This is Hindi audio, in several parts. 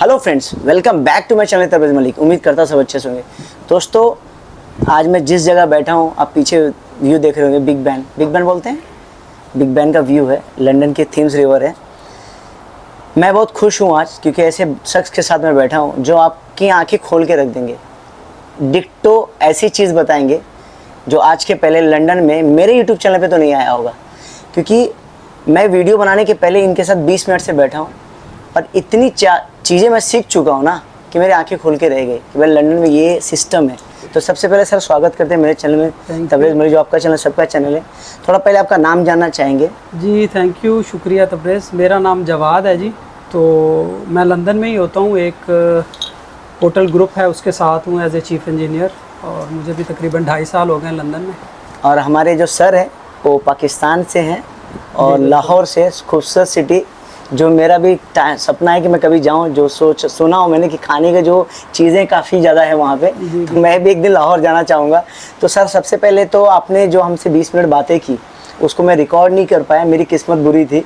Hello friends, welcome back to my channel Tabrez Malik. उम्मीद करता सब अच्छे से होंगे। दोस्तों, आज मैं जिस जगह बैठा हूँ, आप पीछे व्यू देख रहे होंगे, बिग बैन बोलते हैं, बिग बैन का व्यू है, लंदन के थेम्स रिवर है। मैं बहुत खुश हूँ आज, क्योंकि ऐसे शख्स के साथ मैं बैठा हूँ जो आपकी आंखें खोल के रख देंगे। डिक्टो ऐसी चीज़ बताएंगे जो आज के पहले लंदन में मेरे यूट्यूब चैनल पे तो नहीं आया होगा, क्योंकि मैं वीडियो बनाने के पहले इनके साथ 20 मिनट से बैठा हूँ और इतनी चीज़ें मैं सीख चुका हूँ ना कि मेरी आंखें खुल के रह गई कि भाई लंदन में ये सिस्टम है। तो सबसे पहले सर स्वागत करते हैं मेरे चैनल में, तबरेज़ मलिक, जो आपका चैनल सबका चैनल है। थोड़ा पहले आपका नाम जानना चाहेंगे। जी थैंक यू, शुक्रिया तबरेज़। मेरा नाम जवाद है जी। तो मैं लंदन में ही होता हूँ, एक होटल ग्रुप है उसके साथ हूँ एज ए चीफ इंजीनियर, और मुझे भी तकरीबन 2.5 साल हो गए हैं लंदन में। और हमारे जो सर हैं वो पाकिस्तान से हैं और लाहौर से, खूबसूरत सिटी, जो मेरा भी सपना है कि मैं कभी जाऊं। जो सुना हूं मैंने कि खाने के जो चीज़ें काफ़ी ज़्यादा है वहाँ पे, तो मैं भी एक दिन लाहौर जाना चाहूँगा। तो सर, सबसे पहले तो आपने जो हमसे 20 मिनट बातें की उसको मैं रिकॉर्ड नहीं कर पाया, मेरी किस्मत बुरी थी।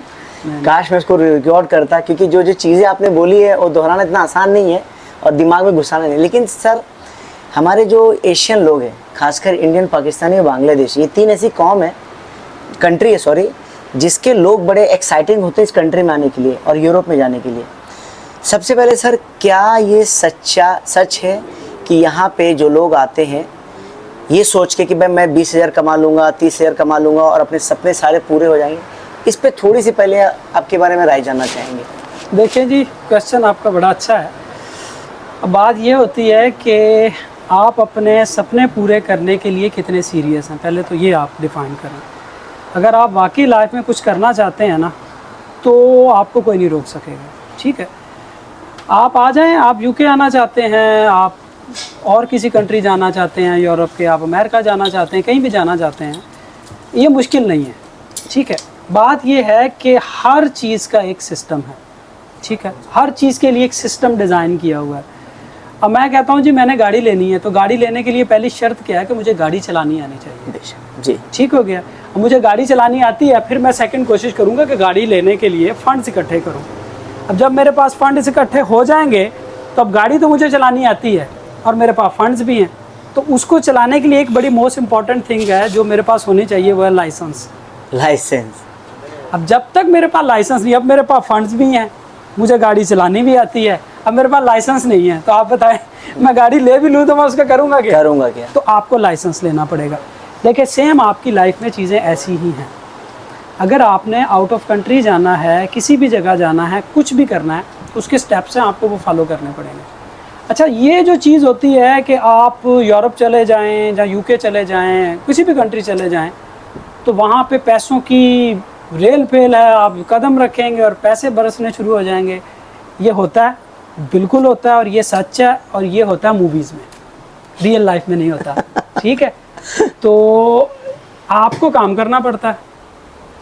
काश मैं उसको रिकॉर्ड करता, क्योंकि जो जो चीज़ें आपने बोली है वो दोहराना इतना आसान नहीं है और दिमाग में घुसाना नहीं। लेकिन सर, हमारे जो एशियन लोग हैं, खासकर इंडियन, पाकिस्तानी और बांग्लादेशी, ये 3 ऐसी कौम है, कंट्री है सॉरी, जिसके लोग बड़े एक्साइटिंग होते हैं इस कंट्री में आने के लिए और यूरोप में जाने के लिए। सबसे पहले सर, क्या ये सच है कि यहाँ पे जो लोग आते हैं ये सोच के कि भाई मैं 20,000 कमा लूँगा, 30,000 कमा लूँगा और अपने सपने सारे पूरे हो जाएंगे? इस पे थोड़ी सी पहले आपके बारे में राय जानना चाहेंगे। देखिए जी, क्वेश्चन आपका बड़ा अच्छा है। अब बात ये होती है कि आप अपने सपने पूरे करने के लिए कितने सीरियस हैं, पहले तो ये आप डिफ़ाइन करें। अगर आप वाकई लाइफ में कुछ करना चाहते हैं ना, तो आपको कोई नहीं रोक सकेगा। ठीक है, आप आ जाएं। आप यूके आना चाहते हैं, आप और किसी कंट्री जाना चाहते हैं, यूरोप के, आप अमेरिका जाना चाहते हैं, कहीं भी जाना चाहते हैं, ये मुश्किल नहीं है। ठीक है, बात ये है कि हर चीज़ का एक सिस्टम है। ठीक है, हर चीज़ के लिए एक सिस्टम डिज़ाइन किया हुआ है। अब मैं कहता हूँ जी मैंने गाड़ी लेनी है, तो गाड़ी लेने के लिए पहली शर्त क्या है कि मुझे गाड़ी चलानी आनी चाहिए जी। ठीक हो गया। मुझे गाड़ी चलानी आती है, फिर मैं सेकंड कोशिश करूँगा कि गाड़ी लेने के लिए फ़ंड्स इकट्ठे करूँ। अब जब मेरे पास फ़ंड्स इकट्ठे हो जाएंगे, तो अब गाड़ी तो मुझे चलानी आती है और मेरे पास फ़ंड्स भी हैं, तो उसको चलाने के लिए एक बड़ी मोस्ट इम्पॉर्टेंट थिंग है जो मेरे पास होनी चाहिए, वो है लाइसेंस। अब जब तक मेरे पास लाइसेंस नहीं, अब मेरे पास फ़ंड्स भी हैं, मुझे गाड़ी चलानी भी आती है, अब मेरे पास लाइसेंस नहीं है, तो आप बताएं मैं गाड़ी ले भी लूँ तो मैं उसका करूँगा क्या? तो आपको लाइसेंस लेना पड़ेगा। देखिए, सेम आपकी लाइफ में चीज़ें ऐसी ही हैं। अगर आपने आउट ऑफ कंट्री जाना है, किसी भी जगह जाना है, कुछ भी करना है, उसके स्टेप्स हैं, आपको वो फॉलो करने पड़ेंगे। अच्छा, ये जो चीज़ होती है कि आप यूरोप चले जाएँ या यूके चले जाएँ, किसी भी कंट्री चले जाएँ, तो वहाँ पे पैसों की रेल फेल है, आप कदम रखेंगे और पैसे बरसने शुरू हो जाएंगे। ये होता है, बिल्कुल होता है, और ये सच है, और ये होता है मूवीज़ में, रियल लाइफ में नहीं होता। ठीक है, तो आपको काम करना पड़ता है,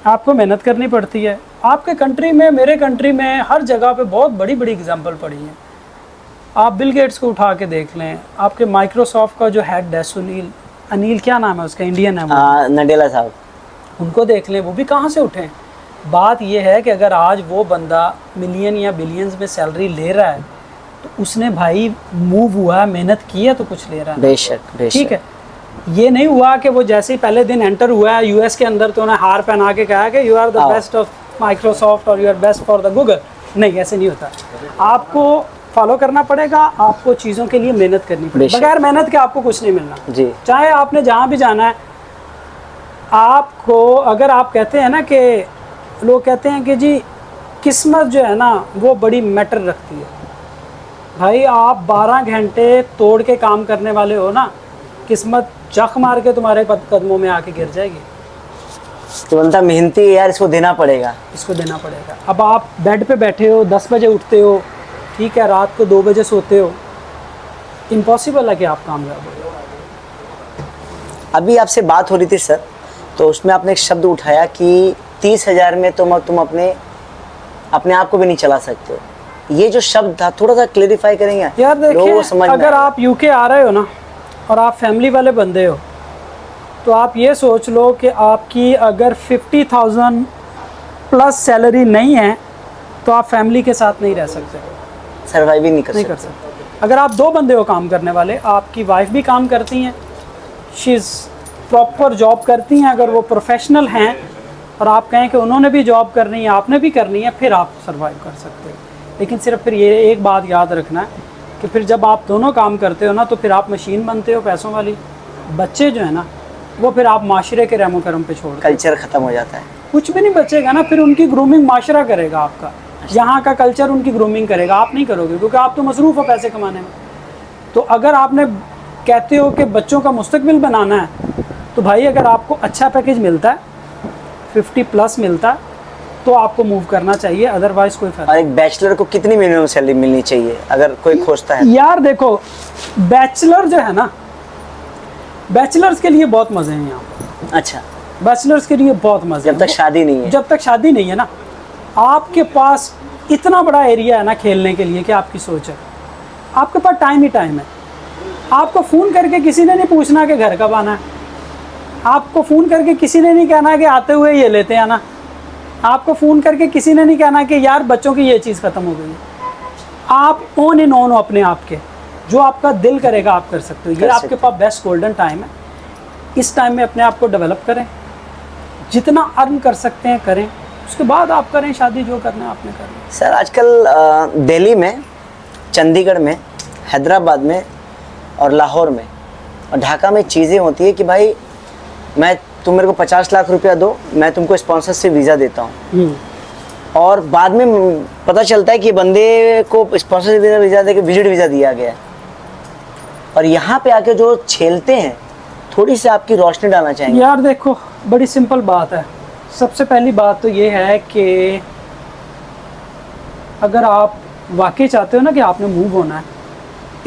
आपको मेहनत करनी पड़ती है। आपके कंट्री में, मेरे कंट्री में, हर जगह पे बहुत बड़ी बड़ी एग्जांपल पड़ी हैं। आप बिल गेट्स को उठा के देख लें, आपके माइक्रोसॉफ्ट का जो हेड है सुनील, अनिल क्या नाम है उसका, इंडियन है वो, नडेला साहब, उनको देख लें, वो भी कहाँ से उठे। बात यह है कि अगर आज वो बंदा मिलियन या बिलियंस में सैलरी ले रहा है, तो उसने भाई मूव हुआ, मेहनत की है, तो कुछ ले रहा है। बेशक। ठीक है, ये नहीं हुआ कि वो जैसे ही पहले दिन एंटर हुआ है यूएस के अंदर, तो उन्हें हार पहना के कहा कि you are the best of Microsoft और you are best for the Google. नहीं, ऐसे नहीं होता। आपको फॉलो करना पड़ेगा, आपको चीज़ों के लिए मेहनत करनी पड़ेगी। बगैर मेहनत के आपको कुछ नहीं मिलना जी। चाहे आपने जहाँ भी जाना है, आपको, अगर आप कहते हैं ना कि लोग कहते हैं कि जी किस्मत जो है ना वो बड़ी मैटर रखती है, भाई आप 12 घंटे तोड़ के काम करने वाले हो ना, किस्मत जख मार के तुम्हारे कदमों में आके गिर जाएगी। तो बनता मेहनती है यार, इसको देना पड़ेगा, इसको देना पड़ेगा। अब आप बेड पे बैठे हो, 10 बजे उठते हो, ठीक है, रात को 2 बजे सोते हो, इम्पॉसिबल है कि आप कामयाब हो। अभी आपसे बात हो रही थी सर, तो उसमें आपने एक शब्द उठाया कि 30,000 में तुम अपने आप को भी नहीं चला सकते हो। ये जो शब्द था, थोड़ा सा क्लेरिफाई करेंगे यार? देखिए, अगर आप यूके आ रहे हो ना और आप फैमिली वाले बंदे हो, तो आप ये सोच लो कि आपकी अगर 50,000 प्लस सैलरी नहीं है, तो आप फैमिली के साथ नहीं रह सकते। सर्वाइव ही नहीं कर नहीं सकते। कर सकते। अगर आप 2 बंदे हो काम करने वाले, आपकी वाइफ भी काम करती हैं, शी इज़ प्रॉपर जॉब करती हैं, अगर वो प्रोफेशनल हैं और आप कहें कि उन्होंने भी जॉब करनी है, आपने भी करनी है, फिर आप सर्वाइव कर सकते हो। लेकिन सिर्फ फिर ये एक बात याद रखना है कि फिर जब आप दोनों काम करते हो ना, तो फिर आप मशीन बनते हो पैसों वाली। बच्चे जो है ना, वो फिर आप माशरे के रहमो करम पे छोड़ दो। कल्चर खत्म हो जाता है। कुछ भी नहीं बचेगा ना, फिर उनकी ग्रूमिंग माशरा करेगा आपका, यहाँ का कल्चर उनकी ग्रूमिंग करेगा, आप नहीं करोगे, क्योंकि आप तो मसरूफ़ हो पैसे कमाने में। तो अगर आपने कहते हो कि बच्चों का मुस्तकबिल बनाना है, तो भाई अगर आपको अच्छा पैकेज मिलता है, 50+ मिलता है, तो आपको मूव करना चाहिए, अदरवाइज कोई फायदा। और एक बैचलर को कितनी मिनिमम सैलरी मिलनी चाहिए अगर कोई खोजता है? यार देखो, बैचलर जो है ना, बैचलर्स के लिए बहुत मज़े हैं यहाँ पर। अच्छा, बैचलर्स के लिए बहुत मज़े जब तक शादी नहीं है। जब तक शादी नहीं है ना, आपके पास इतना बड़ा एरिया है ना खेलने के लिए कि आपकी सोच है, आपके पास टाइम ही टाइम है। आपको फ़ोन करके किसी ने नहीं पूछना कि घर कब आना है, आपको फ़ोन करके किसी ने नहीं कहना कि आते हुए ये लेते आना, आपको फ़ोन करके किसी ने नहीं कहना कि यार बच्चों की ये चीज़ ख़त्म हो गई है। आप ऑन इन ऑन हो अपने आप के, जो आपका दिल करेगा आप कर सकते हो। ये आपके पास बेस्ट गोल्डन टाइम है। इस टाइम में अपने आप को डेवलप करें, जितना अर्न कर सकते हैं करें, उसके बाद आप करें शादी, जो करना है आपने करना। सर आजकल दिल्ली में, चंडीगढ़ में, हैदराबाद में और लाहौर में और ढाका में चीज़ें होती है कि भाई तुम मेरे को 50 लाख रुपया दो, मैं तुमको स्पॉन्सरशिप वीज़ा देता हूँ, और बाद में पता चलता है कि बंदे को स्पॉन्सरशिप वीज़ा दे के विजिट वीज़ा दिया गया है। और यहाँ पे आके जो छेलते हैं, थोड़ी सी आपकी रोशनी डालना चाहेंगे? यार देखो, बड़ी सिंपल बात है। सबसे पहली बात तो ये है कि अगर आप वाकई चाहते हो ना कि आपने मूव होना है,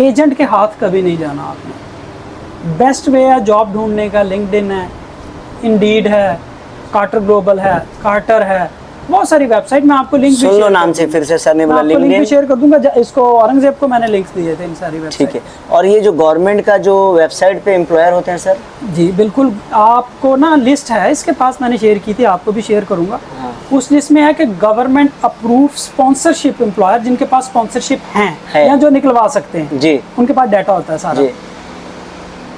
एजेंट के हाथ कभी नहीं जाना आपने। बेस्ट वे है जॉब ढूंढने का, लिंक्डइन है, इंडीड है, कार्टर ग्लोबल है, कार्टर है, बहुत सारी वेबसाइट में आपको लिंक सुन लो नाम से, फिर से सर ने बोला लिंक भी शेयर कर दूंगा। इसको औरंगजेब को मैंने लिंक्स दिए थे इन सारी वेबसाइट। ठीक है। और ये जो गवर्नमेंट का जो वेबसाइट पे एम्प्लॉयर होते हैं सर? जी बिल्कुल, आपको ना लिस्ट है इसके पास, मैंने शेयर की थी, आपको भी शेयर करूंगा। हाँ। उस लिस्ट में है कि गवर्नमेंट अप्रूव स्पॉन्सरशिप एम्प्लॉयर, जिनके पास स्पॉन्सरशिप है या जो निकलवा सकते हैं जी, उनके पास डाटा होता है सारा। जी।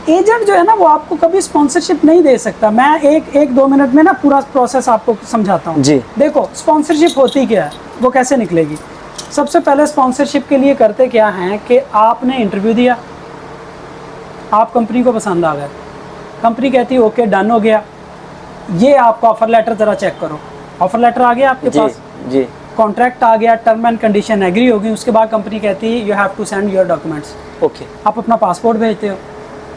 एजेंट जो है ना, वो आपको कभी स्पॉन्सरशिप नहीं दे सकता। मैं एक 2 मिनट में ना पूरा प्रोसेस आपको समझाता हूँ। जी। देखो, स्पॉन्सरशिप होती क्या है, वो कैसे निकलेगी। सबसे पहले स्पॉन्सरशिप के लिए करते क्या हैं कि आपने इंटरव्यू दिया, आप कंपनी को पसंद आ गए, कंपनी कहती है ओके डन हो गया, ये आपका ऑफर लेटर ज़रा चेक करो। ऑफर लेटर आ गया आपके पास, जी, कॉन्ट्रैक्ट आ गया, टर्म एंड कंडीशन एग्री होगी। उसके बाद कंपनी कहती है you have to send your documents. Okay. आप अपना पासपोर्ट भेजते हो,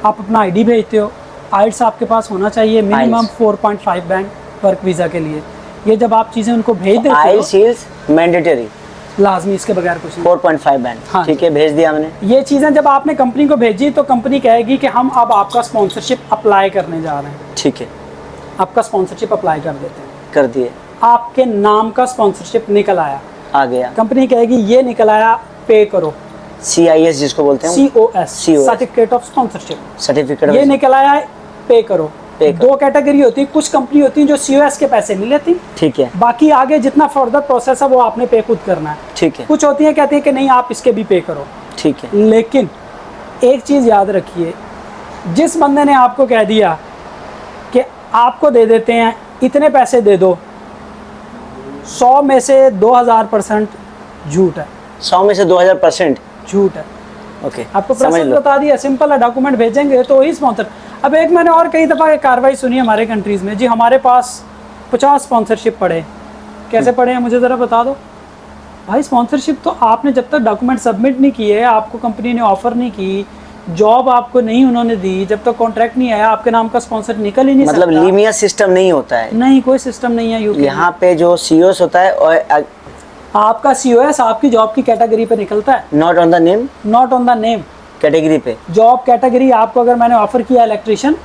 आप अपना आईडी भेजते हो, आइल्स आपके पास होना चाहिए मिनिमम 4.5 बैंक वर्क वीज़ा के लिए। ये जब आप चीज़ें उनको भेज देते हो, आइल्स इज मैंडेटरी, लाजमी, इसके बगैर कुछ नहीं। 4.5 बैंक। हाँ, ठीक है, भेज दिया हमने। ये चीज़ें जब आपने कंपनी को भेजी, तो कंपनी कहेगी कि हम अब आपका स्पॉन्सरशिप अप्लाई करने जा रहे हैं। ठीक है, आपका स्पॉन्सरशिप अप्लाई कर देते हैं। कर दिए। आपके नाम का स्पॉन्सरशिप निकल आया, आ गया। कंपनी कहेगी ये निकल आया, पे करो। CIS जिसको बोलते हैं, COS, certificate of sponsorship, certificate. ये निकल आया, पे करो। पे करो। 2 कैटेगरी होती है, कुछ कंपनी होती है जो COS के पैसे नहीं लेती, ठीक है, बाकी आगे जितना फर्दर प्रोसेस है वो आपने पे खुद करना है। ठीक है, कुछ होती है कहती है कि नहीं आप इसके भी पे करो। ठीक है। लेकिन एक चीज़ याद रखिए, जिस बंदे ने आपको कह दिया कि आपको दे देते हैं, इतने पैसे दे दो, 100 में से 2000% झूठ है। 100 में से 2000% झूठ है। ओके, आपको समझ प्रोसेस लो। बता दिया, सिंपल है, डॉक्यूमेंट भेजेंगे तो ही स्पॉन्सर। अब एक मैंने और कई दफ़ा कार्रवाई सुनी हमारे कंट्रीज़ में, जी हमारे पास 50 स्पॉन्सरशिप पड़े। कैसे पड़े हैं मुझे ज़रा बता दो भाई। स्पॉन्सरशिप तो आपने जब तक डॉक्यूमेंट सबमिट नहीं किए, आपको कंपनी ने ऑफर नहीं की, जॉब आपको नहीं उन्होंने दी, जब तक कॉन्ट्रैक्ट नहीं आया, आपके नाम का स्पॉन्सर निकल ही नहीं मतलब सकता। लीमिया सिस्टम नहीं होता है, नहीं, कोई सिस्टम नहीं है यूके। यहाँ पे जो COS होता है और आपका COS आपकी जॉब की कैटेगरी पे निकलता है, not on the name, not on the name, category पे। Job category. आपको अगर मैंने ऑफर किया इलेक्ट्रिशियन,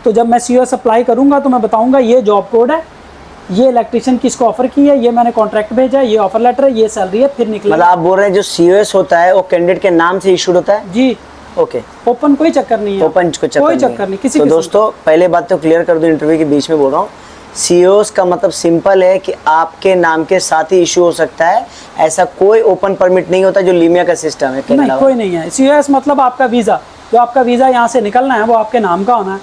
तो जब मैं COS अप्लाई करूंगा तो मैं बताऊंगा ये जॉब कोड है, ये इलेक्ट्रिशियन किसको ऑफर किया, ये मैंने कॉन्ट्रैक्ट भेजा है, ये ऑफर लेटर है, ये सैलरी है, फिर निकले। मतलब आप बोल रहे हैं जो COS होता है वो कैंडिडेट के नाम से इशूड होता है? जी, ओके। ओपन कोई चक्कर नहीं है, ओपन को चक्कर कोई नहीं चक्कर है। नहीं किसी तो किस्म दोस्तों पहले बात तो क्लियर कर दो, इंटरव्यू के बीच में बोल रहा हूँ सीओस का मतलब सिंपल है कि आपके नाम के साथ ही इशू हो सकता है, ऐसा कोई ओपन परमिट नहीं होता जो लीमिया का सिस्टम है नहीं, कनाडा। कोई नहीं है। सीओएस मतलब आपका वीज़ा, जो आपका वीज़ा यहाँ से निकलना है वो आपके नाम का होना है।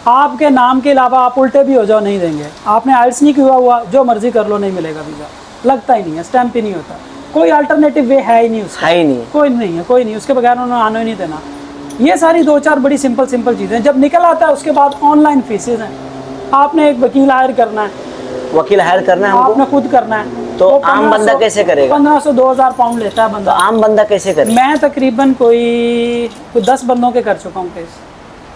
आपके नाम के अलावा आप उल्टे भी हो जाओ नहीं देंगे। आपने आइल्स नहीं किया हुआ, जो मर्जी कर लो, नहीं मिलेगा वीज़ा, लगता ही नहीं है, स्टैंप ही नहीं होता। कोई अल्टरनेटिव वे है ही नहीं उसका, है ही नहीं। कोई नहीं है, कोई नहीं, उसके बगैर उन्होंने आने ही नहीं देना। ये सारी 2-4 बड़ी सिंपल चीज़ें। जब निकल आता है उसके बाद ऑनलाइन फीसेज हैं। आपने एक वकील हायर करना है, वकील हायर करना है आपने हमको, खुद करना है। तो आम बंदा कैसे करेगा? 1500-2000 पाउंड लेता है तो बंदा। आम बंदा कैसे करे? मैं तकरीबन कोई 10 बंदों के कर चुका हूँ केस।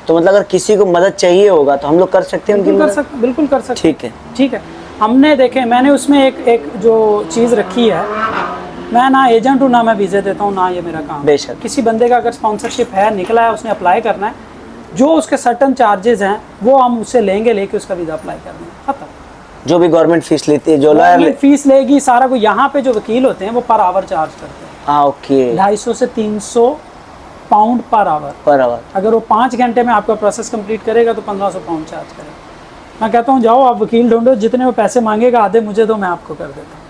तो मतलब अगर किसी को मदद चाहिए होगा तो हम लोग कर सकते हैं उनकी मदद? बिल्कुल कर सकते। ठीक है। ठीक है। हमने देखे, मैंने उसमें एक जो चीज़ रखी है, मैं ना एजेंट हूँ ना मैं वीज़े देता हूँ, ना ये मेरा काम। बेशक। किसी बंदे का अगर स्पॉन्सरशिप है, निकला है, उसने अप्लाई करना है, जो उसके सर्टन चार्जेस हैं वो हम उससे लेंगे, लेके उसका वीज़ा अप्लाई कर देंगे, खत्म। जो भी गवर्नमेंट फीस लेती है, जो लॉयर फीस लेगी सारा को। यहाँ पे जो वकील होते हैं वो पर आवर चार्ज करते हैं। हाँ, ओके। 250 से 300 pound per hour. Per hour. अगर वो 5 घंटे में आपका प्रोसेस कंप्लीट करेगा तो 1500 पाउंड चार्ज करेगा। मैं कहता हूँ जाओ आप वकील ढूंढो, जितने वो पैसे मांगेगा आधे मुझे दो, मैं आपको कर देता हूँ।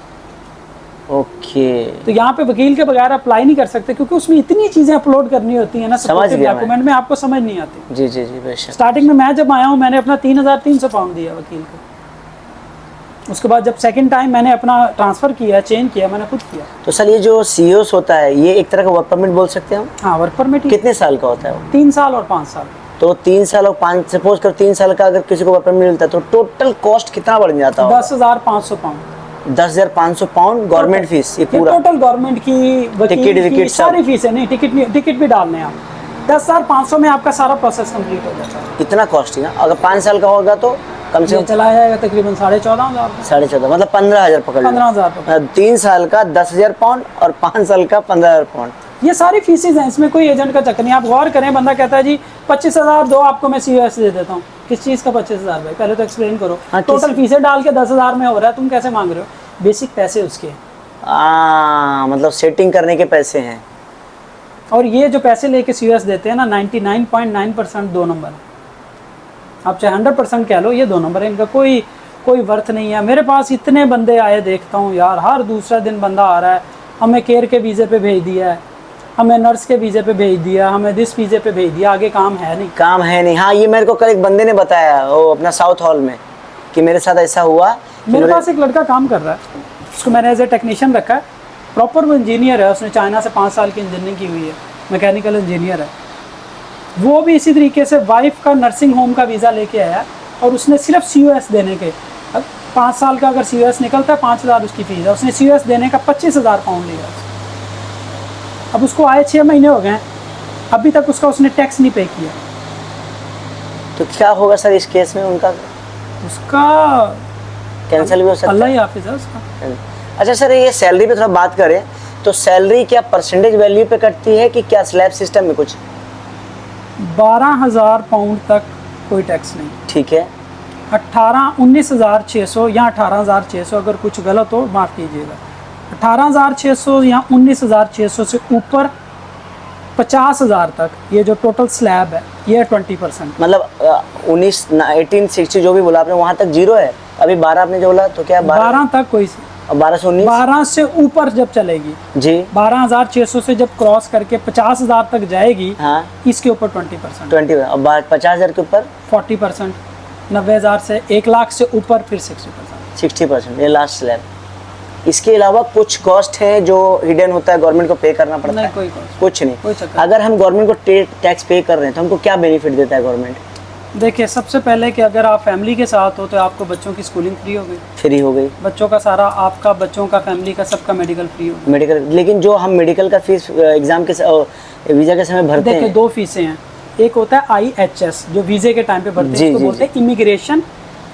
ओके। तो यहाँ पे वकील के बगैर अप्लाई नहीं कर सकते, क्योंकि उसमें इतनी चीज़ें अपलोड करनी होती है ना, समझ गया मैं। डॉक्यूमेंट में आपको समझ नहीं आती। जी जी जी, बेशक। स्टार्टिंग में मैं जब आया हूँ मैंने अपना 3300 पाउंड दिया वकील को। उसके बाद जब सेकंड टाइम मैंने अपना ट्रांसफ़र किया, चेंज किया, मैंने खुद किया। तो सर ये जो सीओस होता है, ये एक तरह का वर्क परमिट बोल सकते हैं हम? हाँ, वर्क परमिट। कितने साल का होता है वो? 3 साल और 5 साल। तो 3 साल और 5, सपोज कर 3 साल का अगर किसी को वर्क परमिट मिलता है तो टोटल कॉस्ट कितना बढ़ जाता है? 10,500 पाउंड। 10,500 पाउंड गवर्नमेंट फीस, ये पूरा टोटल गवर्नमेंट की, वकील की सारी फीसें, नहीं टिकट भी डालने हैं आप। 10,500 में आपका सारा प्रोसेस कंप्लीट हो जाता है। इतना कॉस्ट ही ना? अगर 5 साल का होगा तो कम से ये कम चला जाएगा तकरीबन 14,500। 14.5 मतलब 15,000 पकड़ लो। 15,000। 3 साल का 10,000 पाउंड और 5 साल का 15,000 पाउंड। ये सारी फीसेज हैं, इसमें कोई एजेंट का चक्कर नहीं। आप गौर करें, बंदा कहता है जी 25,000 दो, आपको मैं सीओएस दे देता हूँ। किस चीज़ का 25,000 भाई? पहले तो एक्सप्लेन करो। हाँ, टोटल फीसें डाल के 10,000 में हो रहा है, तुम कैसे मांग रहे हो? बेसिक पैसे उसके हैं। मतलब सेटिंग करने के पैसे हैं। और ये जो पैसे लेके सीओएस देते हैं ना, 99.9% 2 नंबर है। आप चाहे 100% कह लो, ये 2 नंबर है, इनका कोई वर्थ नहीं है। मेरे पास इतने बंदे आए देखता हूँ यार, हर दूसरा दिन बंदा आ रहा है, हमें केयर के वीज़े पे भेज दिया है, हमें नर्स के वीज़े पे भेज दिया, हमें दिस वीज़े पे भेज दिया, आगे काम है नहीं। काम है नहीं। हाँ, ये मेरे को कल एक बंदे ने बताया, वो अपना साउथ हॉल में, कि मेरे साथ ऐसा हुआ। मेरे पास एक लड़का काम कर रहा है, उसको मैंने एज ए टेक्नीशियन रखा है। प्रॉपर वो इंजीनियर है, उसने चाइना से 5 साल की इंजीनियरिंग की हुई है, मैकेनिकल इंजीनियर है। वो भी इसी तरीके से वाइफ का नर्सिंग होम का वीज़ा लेके आया, और उसने सिर्फ सीओएस देने के 5 साल का अगर सीओएस निकलता है 5,000 उसकी फीस है, उसने सीओएस देने का 25,000 पाउंड लिया। अब उसको आए 6 महीने हो गए, अभी तक उसने टैक्स नहीं पे किया। तो क्या होगा सर इस केस में? उनका उसका कैंसिल भी हो सकता अल्लाह ही हाफिज़ है उसका। है। अच्छा सर, ये सैलरी पे थोड़ा बात करें तो सैलरी क्या परसेंटेज वैल्यू पे कटती है कि क्या स्लैब सिस्टम में कुछ? 12,000 पाउंड तक कोई टैक्स नहीं। ठीक है। 19,600 या 18,600, अगर कुछ गलत हो माफ़ कीजिएगा। 18,600 या 19,600 से ऊपर 50,000 तक, ये जो टोटल स्लैब है ये 20%। मतलब 1860 जो भी बोला आपने वहाँ तक जीरो है। अभी 12 आपने जो बोला, तो क्या 12 तक कोई, 12 से 19? 12 से ऊपर जब चलेगी जी, 12,600 से जब क्रॉस करके 50,000 तक जाएगी, हाँ, इसके ऊपर 20%, 20। अब 50,000 के ऊपर 40%, 90,000 से 1 लाख से ऊपर फिर 60%। 60%, ये लास्ट स्लैब। इसके अलावा कुछ कॉस्ट है जो हिडन होता है, गवर्नमेंट को पे करना पड़ता नहीं, है? कोई cost, कुछ नहीं। कोई चक्कर। अगर हम गवर्नमेंट को टैक्स पे कर रहे हैं तो हमको क्या बेनिफिट देता है गवर्नमेंट? देखिए, सबसे पहले कि अगर आप फैमिली के साथ हो तो आपको बच्चों की स्कूलिंग फ्री हो गई, फ्री हो गई, बच्चों का सारा, आपका बच्चों का, फैमिली का, सबका मेडिकल फ्री हो गया। मेडिकल। लेकिन जो हम मेडिकल का फीस एग्जाम के वीज़ा के समय भरते देखिए, हैं, 2 फीसें हैं। एक होता है IHS, जो वीज़े के टाइम पे भरते जी, हैं, इसको जी, बोलते हैं इमिग्रेशन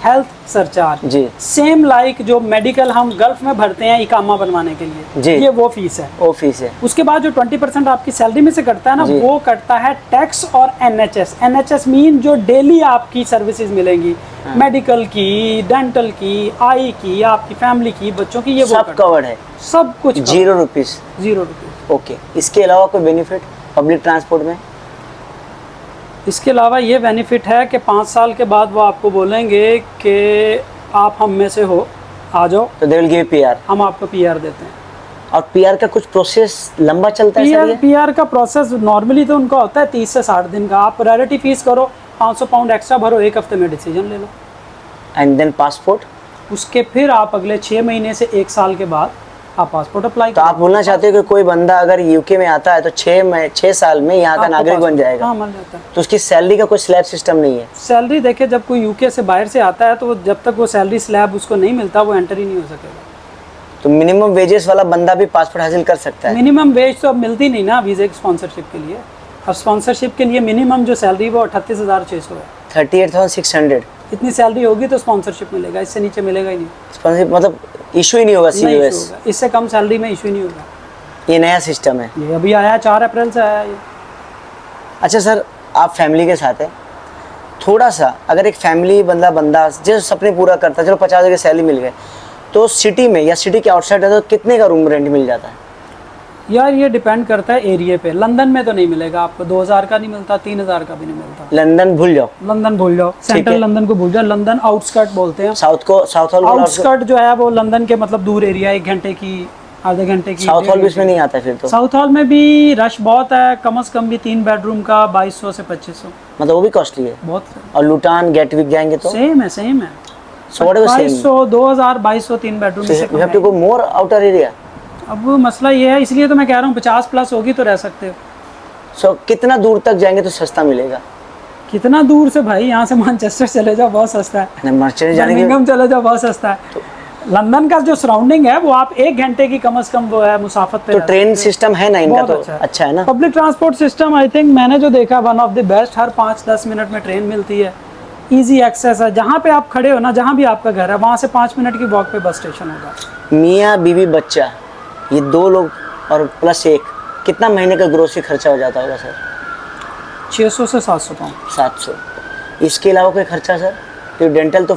हेल्थ सरचार्ज। जी, सेम लाइक जो मेडिकल हम गल्फ में भरते हैं इकामा बनवाने के जी, लिए, ये वो फीस है। वो फीस है। उसके बाद जो 20% आपकी सैलरी में से कटता है ना, जी। वो कटता है टैक्स और NHS मीन जो डेली आपकी सर्विसेज मिलेंगी, मेडिकल की, डेंटल की, आई की, आपकी फैमिली की, बच्चों की, ये वो सब कवर्ड है, सब कुछ 0 रुपीज़। 0 रुपीज़। ओके। इसके अलावा कोई बेनिफिट पब्लिक ट्रांसपोर्ट में? इसके अलावा ये बेनिफिट है कि 5 साल के बाद वो आपको बोलेंगे कि आप हम में से हो, आ जाओ, तो दे विल गिव पीआर। हम आपको पीआर देते हैं। और पीआर का कुछ प्रोसेस लंबा चलता है सर ये? पीआर का प्रोसेस नॉर्मली तो उनका होता है 30 से 60 दिन का। आप प्रायोरिटी फीस करो, 500 पाउंड एक्स्ट्रा भरो, 1 हफ्ते में डिसीजन ले लो। And then passport? उसके फिर आप अगले 6 महीने से 1 साल के बाद आप पासपोर्ट अप्लाई तो आप बोलना चाहते हो कि कोई बंदा अगर यूके में आता है तो 6 साल में यहाँ का नागरिक बन जाएगा? हाँ, बन जाता है। तो उसकी सैलरी का कोई स्लैब सिस्टम नहीं है? सैलरी देखिए, जब कोई यूके से बाहर से आता है तो जब तक वो सैलरी स्लैब उसको नहीं मिलता वो एंटर ही नहीं हो सकेगा। तो मिनिमम वेजेस वाला बंदा भी पासपोर्ट हासिल कर सकता है? मिनिमम वेज तो अब मिलती नहीं ना वीज़ा की स्पॉन्सरशिप के लिए। अब स्पॉन्सरशिप के लिए मिनिमम जो सैलरी वो 38,600 है। 38,600? इतनी सैलरी होगी तो स्पॉन्सरशिप मिलेगा, इससे नीचे मिलेगा ही नहीं। स्पॉन्सरशिप मतलब इशू ही नहीं होगा नहीं सीयूएस? issue होगा, इससे कम सैलरी में इशू ही नहीं होगा। ये नया सिस्टम है? ये अभी आया, 4 अप्रैल से आया ये। अच्छा सर, आप फैमिली के साथ हैं, थोड़ा सा अगर एक फैमिली बंदा जो सपने पूरा करता है, चलो 50,000 की सैलरी मिल गए, तो सिटी में या सिटी के आउटसाइड है तो कितने का रूम रेंट मिल जाता है? यार ये डिपेंड करता है एरिया पे। लंदन में तो नहीं मिलेगा आपको, 2,000 का नहीं मिलता, 3,000 का भी नहीं मिलता। लंदन भूल जाओ, लंदन भूल जाओ, सेंट्रल लंदन को भूल जाओ। लंदन आउटस्कर्ट बोलते हैं। South hall? आउटस्कर्ट जो है वो लंदन के मतलब दूर एरिया, 1 घंटे की, आधे घंटे की। साउथ हॉल भी इसमें नहीं आता फिर तो? साउथ हॉल में भी रश बहुत है, कम से कम भी 3 बेडरूम का 2200 से 2500। मतलब वो भी कॉस्टली है? बहुत और लुटान गेटविक जाएंगे तो? सेम है। So what was same? 2200, 2000, 2200 3 bedroom से You have to go more outer area? अब वो मसला ये है, इसलिए तो मैं कह रहा हूँ 50 प्लस होगी तो रह सकते हो। So कितना दूर तक जाएंगे तो सस्ता मिलेगा? कितना दूर से भाई, यहाँ से मैनचेस्टर चले जाओ बहुत सस्ता है, नहीं, मैनचेस्टर जाने के बर्मिंघम चले जाओ बहुत सस्ता है। लंदन का जो सराउंडिंग है वो आप 1 घंटे की कम से कम वो है मुसाफत पे। तो ट्रेन सिस्टम है ना इनका? बहुत तो अच्छा है ना? Public transport system I think मैंने जो देखा one of the best. Her 5-10 minute में ट्रेन मिलती है, इजी एक्सेस है। जहाँ पे आप खड़े हो ना, जहाँ भी आपका घर है, वहाँ से 5 मिनट की वॉक पे बस स्टेशन होगा। मियाँ बीवी बच्चा, ये 2 लोग और प्लस 1, कितना महीने का ग्रोसरी खर्चा हो जाता होगा सर? 600 से 700 पाउंड। 700। इसके अलावा कोई खर्चा सर? तो डेंटल तो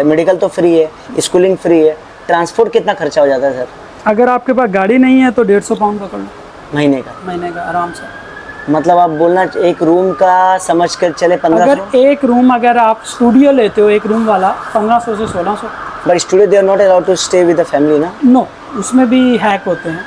मेडिकल तो फ्री है, स्कूलिंग फ्री है, ट्रांसपोर्ट कितना खर्चा हो जाता है सर? अगर आपके पास गाड़ी नहीं है तो 150 पाउंड पकड़ लो महीने का? महीने का आराम से। मतलब आप बोलना एक रूम का समझ कर चले 1500? अगर एक रूम, अगर आप स्टूडियो लेते हो एक रूम वाला, 1500 से 1600। But studio they are not allowed to stay with the family ना? नो, उसमें भी हैक होते हैं,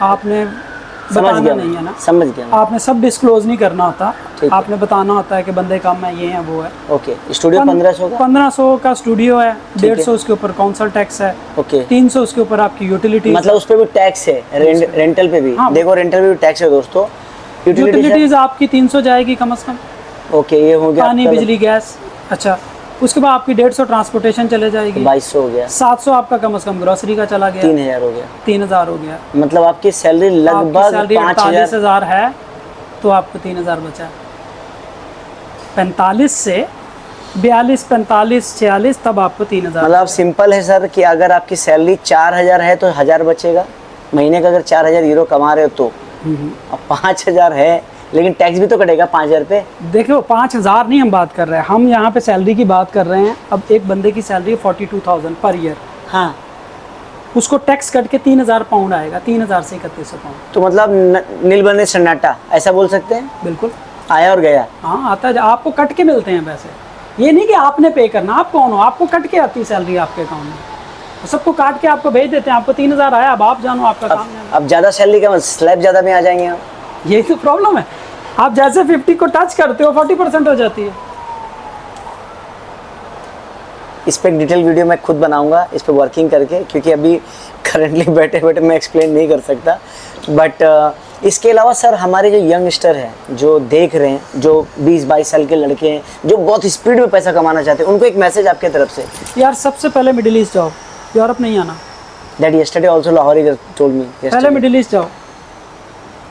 आपने समझ बताना गया नहीं है ना। समझ गया मैं। आपने सब डिस्क्लोज नहीं करना होता, ठीक है। आपने बताना होता है कि बंदे कम है, ये है वो है। ओके, स्टूडियो 1500 का? 1500 का स्टूडियो है, 150 उसके ऊपर काउंसिल टैक्स है, ओके। 300 उसके ऊपर आपकी यूटिलिटीज। मतलब उस पे भी टैक्स है, रेंटल पे भी? हाँ। देखो रेंटल पे भी टैक्स है दोस्तों। यूटिलिटीज आपकी 300 जाएगी कम से कम। ओके, ये हो गया पानी, आपका बिजली, गैस। अच्छा, उसके बाद आपकी 150 ट्रांसपोर्टेशन चले जाएगी, 2200 हो गया, 700 आपका कम से कम ग्रोसरी का चला गया, 3000 हो गया। 3000 हो गया। मतलब आपकी सैलरी लगभग 5000। 48,000 है तो आपको 3000 बचा है। 45 से 42, 45, 46 तब आपको 3000। मतलब सिंपल है सर कि अगर आपकी सैलरी 4000 है तो 1000 बचेगा महीने का। अगर 4000 यूरो कमा रहे हो तो, अब 5000 है लेकिन टैक्स भी तो कटेगा 5000 पे। देखो 5000 नहीं हम बात कर रहे हैं, हम यहाँ पे सैलरी की बात कर रहे हैं। अब एक बंदे की सैलरी 42,000 पर ईयर, हाँ, उसको टैक्स कट के 3000 पाउंड आएगा, 3000 से 3100 पाउंड। तो मतलब नील बने सन्नाटा ऐसा बोल सकते हैं? बिल्कुल, आया और गया। हाँ आता है, आपको कट के मिलते हैं पैसे। ये नहीं कि आपने पे करना, आप कौन हो, आपको कट के आती है सैलरी आपके अकाउंट में, सबको काट के आपको भेज देते हैं। आपको 3000 आया, अब आप जानो आपका काम जानो। अब ज़्यादा सैलरी का स्लैब ज़्यादा में आ जाएंगे हम। यही तो प्रॉब्लम है, आप जैसे 50 को टच करते हो 40% हो जाती है। इस पर एक डिटेल वीडियो मैं खुद बनाऊंगा इस पर वर्किंग करके, क्योंकि अभी करंटली बैठे बैठे मैं एक्सप्लेन नहीं कर सकता। बट इसके अलावा सर हमारे जो यंगस्टर हैं जो देख रहे हैं, जो 20-22 साल के लड़के हैं जो बहुत स्पीड में पैसा कमाना चाहते हैं, उनको एक मैसेज आपके तरफ से। यार सबसे पहले मिडिल ईस्ट जाओ, यूरोप नहीं आना। That yesterday also Lahori told me. पहले मिडिल ईस्ट जाओ,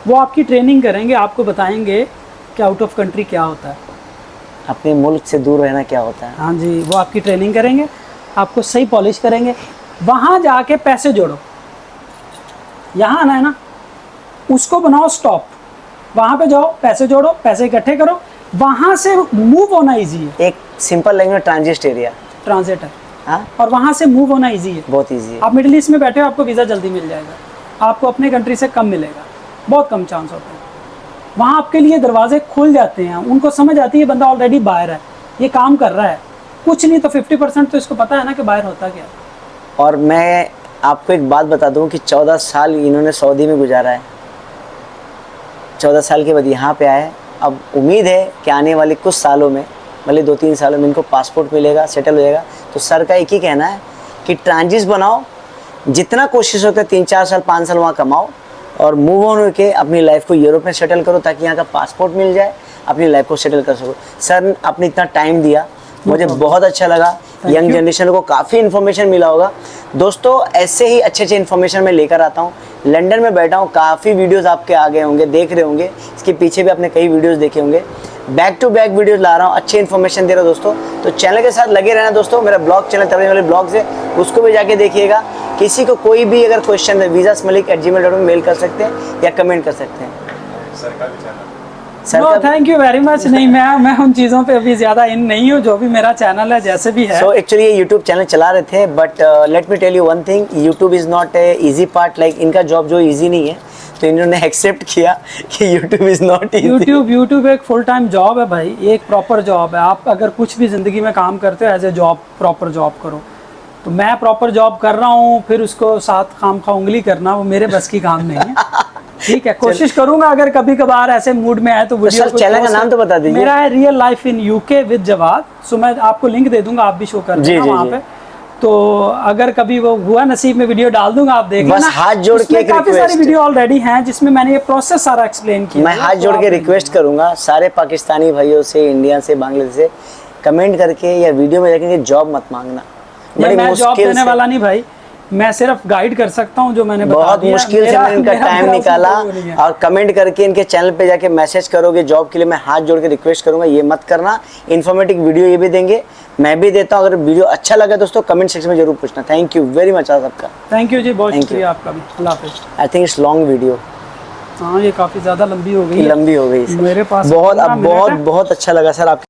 वो आपकी ट्रेनिंग करेंगे, आपको बताएंगे कि आउट ऑफ कंट्री क्या होता है, अपने मुल्क से दूर रहना क्या होता है। हाँ जी, वो आपकी ट्रेनिंग करेंगे, आपको सही पॉलिश करेंगे। वहाँ जाके पैसे जोड़ो, यहाँ आना है ना, उसको बनाओ स्टॉप, वहाँ पे जाओ, पैसे जोड़ो, पैसे इकट्ठे करो, वहाँ से मूव होना इजी है। एक simple language transit area, transit है, हाँ, और वहाँ से मूव होना इजी है, बहुत इजी है। आप मिडिल ईस्ट में बैठे हो, आपको वीज़ा जल्दी मिल जाएगा, आपको अपने कंट्री से कम मिलेगा, बहुत कम चांस होता है। वहाँ आपके लिए दरवाजे खुल जाते हैं, उनको समझ आती है बंदा ऑलरेडी बाहर है, ये काम कर रहा है, कुछ नहीं तो 50% तो इसको पता है ना कि बाहर होता क्या है। और मैं आपको एक बात बता दूं कि 14 साल इन्होंने सऊदी में गुजारा है, 14 साल के बाद यहाँ पे आए। अब उम्मीद है कि आने वाले कुछ सालों में, भले 2-3 सालों में इनको पासपोर्ट मिलेगा, सेटल हो जाएगा। तो सर का एक ही कहना है कि ट्रांजिट बनाओ, जितना कोशिश होता है 3-4 साल 5 साल वहाँ कमाओ और मूव ऑन होकर अपनी लाइफ को यूरोप में सेटल करो, ताकि यहाँ का पासपोर्ट मिल जाए, अपनी लाइफ को सेटल कर सको। सर ने आपने इतना टाइम दिया, मुझे बहुत अच्छा लगा। यंग जनरेशन को काफ़ी इन्फॉर्मेशन मिला होगा। दोस्तों ऐसे ही अच्छे अच्छे इन्फॉर्मेशन मैं लेकर आता हूँ। लंदन में बैठा हूँ, काफ़ी वीडियोस आपके आ गए होंगे, देख रहे होंगे, इसके पीछे भी आपने कई वीडियोस देखे होंगे। बैक टू बैक वीडियोस ला रहा हूँ, अच्छी इन्फॉर्मेशन दे रहा हूँ दोस्तों। तो चैनल के साथ लगे रहना दोस्तों। मेरा ब्लॉग चैनल तभी वाले ब्लॉग्स है, उसको भी जाके देखिएगा। किसी को कोई भी अगर क्वेश्चन है visasmalik@gmail.com मेल कर सकते हैं या कमेंट कर सकते हैं। सर का भी channel no thank you very much. नहीं, मैं उन चीज़ों पे अभी ज़्यादा इन नहीं हूँ, जो भी मेरा चैनल है जैसे भी है। सो एक्चुअली ये यूट्यूब चैनल चला रहे थे, but let me tell you one thing, YouTube is not a easy part. Like इनका जॉब जो ईजी नहीं है, तो इन्होंने एक्सेप्ट किया कि YouTube is not easy. YouTube एक फुल टाइम जॉब है भाई, ये एक प्रॉपर जॉब है। आप अगर कुछ भी ज़िंदगी में काम करते हो as a job, proper job करो। तो मैं प्रॉपर जॉब कर रहा हूँ, फिर उसको साथ खाम खा उंगली करना वो मेरे बस की काम नहीं है। ठीक है, कोशिश करूंगा अगर कभी कभार ऐसे मूड में आए तो वीडियो। सर चैनल का नाम तो बता दीजिए। मेरा है real life in UK with Jawad. So मैं आपको लिंक दे दूंगा, आप भी शो कर देना वहाँ पे। तो अगर कभी वो हुआ नसीब में वीडियो डाल दूंगा, आप देख लेना। हाथ जोड़ के काफी सारी वीडियो ऑलरेडी हैं जिसमें मैंने ये प्रोसेस सारा एक्सप्लेन किया। मैं हाथ जोड़ के रिक्वेस्ट करूंगा सारे पाकिस्तानी भाइयों से, इंडिया से, बांग्लादेश से, कमेंट करके या वीडियो में देखेंगे जॉब मत मांगना। मैं जॉब देने वाला नहीं भाई, मैं सिर्फ गाइड कर सकता हूँ जो मैंने बहुत मुश्किल से मैंने इनका टाइम निकाला। और कमेंट करके इनके चैनल पे जाके मैसेज करोगे जॉब के लिए, मैं हाथ जोड़ के रिक्वेस्ट करूंगा ये मत करना। इन्फॉर्मेटिव वीडियो ये भी देंगे, मैं भी देता हूँ। अगर वीडियो अच्छा लगा दोस्तों कमेंट सेक्शन में जरूर पूछना। थैंक यू वेरी मच आप सबका। थैंक यू जी, बहुत शुक्रिया आपका भी। अल्लाह हाफिज़। I think it's long video. हाँ, ये काफ़ी ज़्यादा लंबी हो गई, लंबी हो गई मेरे पास बहुत अच्छा लगा सर आपके